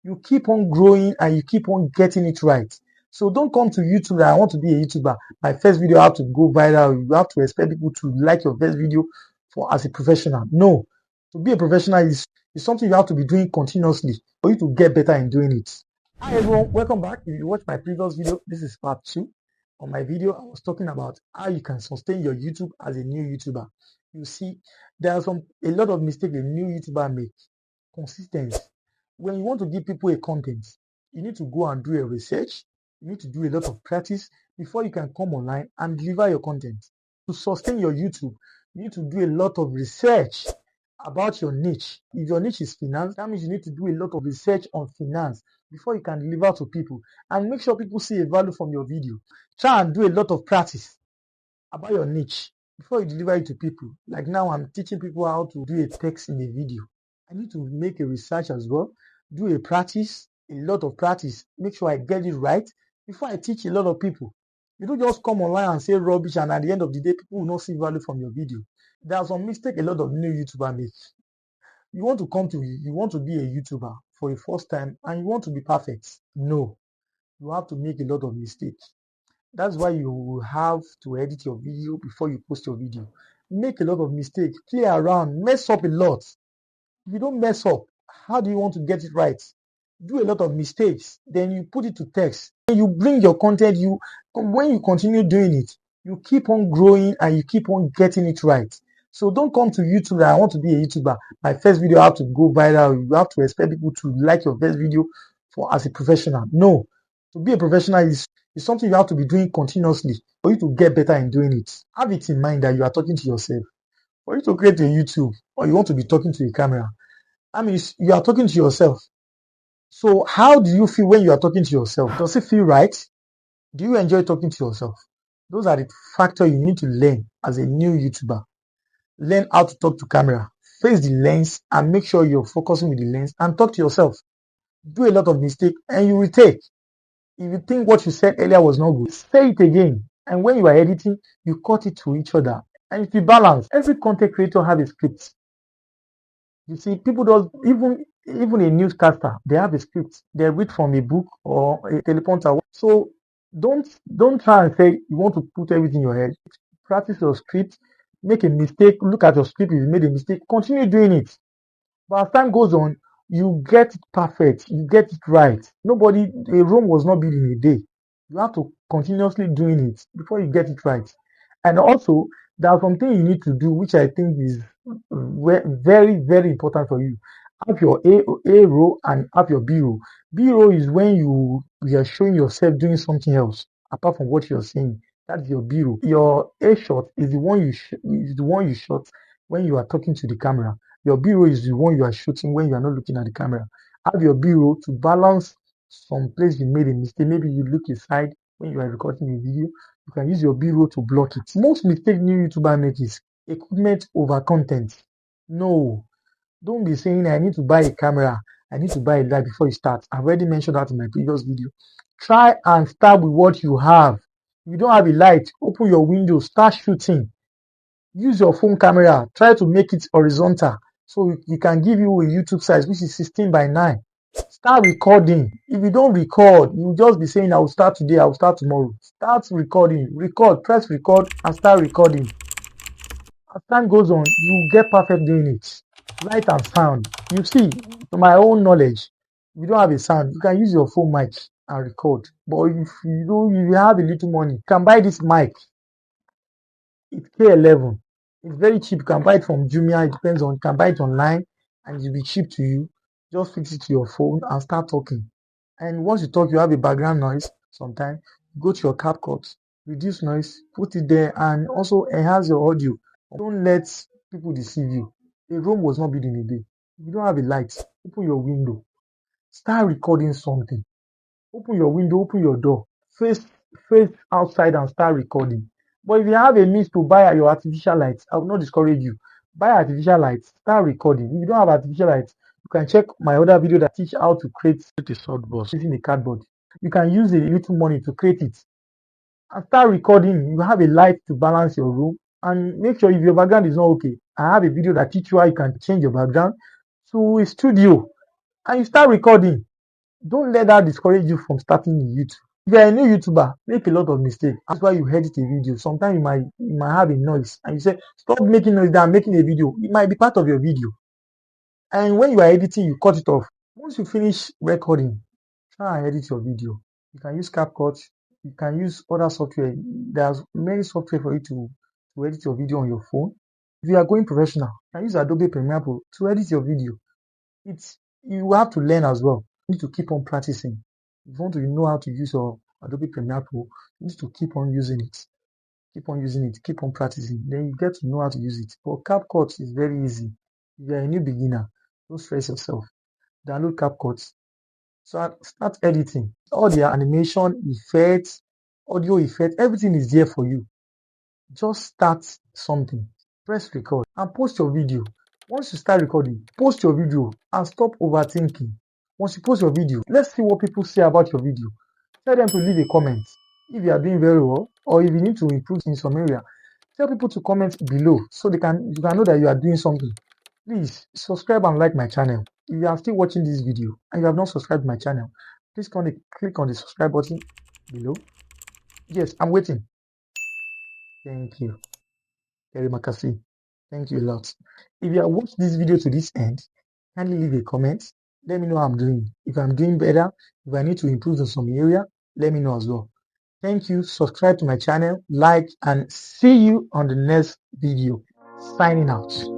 you keep on growing and you keep on getting it right. So don't come to YouTube that I want to be a YouTuber. My first video have to go viral. You have to expect people to like your first video for as a professional. No, to be a professional is something you have to be doing continuously for you to get better in doing it. Hi everyone, welcome back. If you watched my previous video, this is part 2. On my video, I was talking about how you can sustain your YouTube as a new YouTuber. You see, there are a lot of mistakes a new YouTuber make. Consistency. When you want to give people a content, you need to go and do a research. You need to do a lot of practice before you can come online and deliver your content. To sustain your YouTube, you need to do a lot of research about your niche. If your niche is finance, that means you need to do a lot of research on finance before you can deliver to people and make sure people see a value from your video. Try and do a lot of practice about your niche before you deliver it to people. Like now, I'm teaching people how to do a text in a video. I need to make a research as well, do a practice, a lot of practice, make sure I get it right before I teach a lot of people. You don't just come online and say rubbish, and at the end of the day, people will not see value from your video. There are some mistakes a lot of new YouTubers make. You want to be a YouTuber for the first time and you want to be perfect. No, you have to make a lot of mistakes. That's why you will have to edit your video before you post your video. Make a lot of mistakes, play around, mess up a lot. If you don't mess up, how do you want to get it right? Do a lot of mistakes, then you put it to text. When you bring your content, when you continue doing it, you keep on growing and you keep on getting it right. So don't come to YouTube that I want to be a YouTuber. My first video have to go viral. You have to expect people to like your first video for as a professional. No, to be a professional is something you have to be doing continuously for you to get better in doing it. Have it in mind that you are talking to yourself. For you to create a YouTube or you want to be talking to a camera, I mean, you are talking to yourself. So how do you feel when you are talking to yourself? Does it feel right? Do you enjoy talking to yourself? Those are the factors you need to learn as a new YouTuber. Learn how to talk to camera, face the lens and make sure you're focusing with the lens and talk to yourself. Do a lot of mistakes and you retake. If you think what you said earlier was not good, say it again. And when you are editing, you cut it to each other. And if you balance, every content creator have a script. You see, people don't even a newscaster, they have a script. They read from a book or a teleprompter. So don't try and say you want to put everything in your head. Practice your script, make a mistake, look at your script. If you made a mistake, continue doing it. But as time goes on, you get it perfect, you get it right. A Rome was not built in a day. You have to continuously doing it before you get it right. And also, there are some things you need to do, which I think is very, very important for you. Have your A row and have your B row. B row is when you are showing yourself doing something else apart from what you're saying. That's your B row. Your A shot is the one you shot when you are talking to the camera. Your B-roll is the one you are shooting when you are not looking at the camera. Have your B-roll to balance some place you made a mistake. Maybe you look aside when you are recording a video. You can use your B-roll to block it. Most mistake new YouTuber make is equipment over content. No, don't be saying I need to buy a camera, I need to buy a light before you start. I've already mentioned that in my previous video. Try and start with what you have. If you don't have a light, open your window, start shooting. Use your phone camera, try to make it horizontal so it can give you a YouTube size which is 16:9. Start recording. If you don't record, you just be saying I will start today, I will start tomorrow. Start recording, press record and start recording. As time goes on, you get perfect doing it. Light and sound. You see, to my own knowledge, if you don't have a sound, you can use your phone mic and record. But if you have a little money, you can buy this mic. It's K11. It's very cheap. You can buy it from Jumia. It depends on. You can buy it online and it'll be cheap to you. Just fix it to your phone and start talking. And once you talk, you have a background noise. Sometimes go to your Capcut, reduce noise, put it there, and also enhance your audio. Don't let people deceive you. A room was not built in a day. If you don't have a light, open your window. Start recording something. Open your window, open your door. Face outside and start recording. But if you have a means to buy your artificial lights, I will not discourage you. Buy artificial lights, start recording. If you don't have artificial lights, you can check my other video that teach how to create a softbox using a cardboard. You can use a little money to create it. And start recording. You have a light to balance your room. And make sure if your background is not okay, I have a video that teach you how you can change your background to a studio. And you start recording. Don't let that discourage you from starting in YouTube. If you're a new YouTuber, make a lot of mistakes. That's why you edit a video. Sometimes you might have a noise and you say, stop making noise that I'm making a video. It might be part of your video. And when you are editing, you cut it off. Once you finish recording, try and edit your video. You can use Capcut, you can use other software. There's many software for you to edit your video on your phone. If you are going professional, you can use Adobe Premiere Pro to edit your video. It's you have to learn as well. You need to keep on practicing. If you want to know how to use your Adobe Premiere Pro, you need to keep on using it. Keep on using it, keep on practicing. Then you get to know how to use it. But CapCut is very easy. If you're a new beginner, don't stress yourself. Download CapCut. So start editing. All the animation, effects, audio effects, everything is there for you. Just start something. Press record and post your video. Once you start recording, post your video and stop overthinking. Once you post your video, let's see what people say about your video. Tell them to leave a comment if you are doing very well or if you need to improve in some area. Tell people to comment below so you can know that you are doing something. Please subscribe and like my channel. If you are still watching this video and you have not subscribed to my channel, please click on the subscribe button below. Yes, I'm waiting. Thank you. Terry Makasi. Thank you a lot. If you have watched this video to this end, kindly leave a comment. Let me know how I'm doing. If I'm doing better, if I need to improve in some area, let me know as well. Thank you. Subscribe to my channel, like, and see you on the next video. Signing out.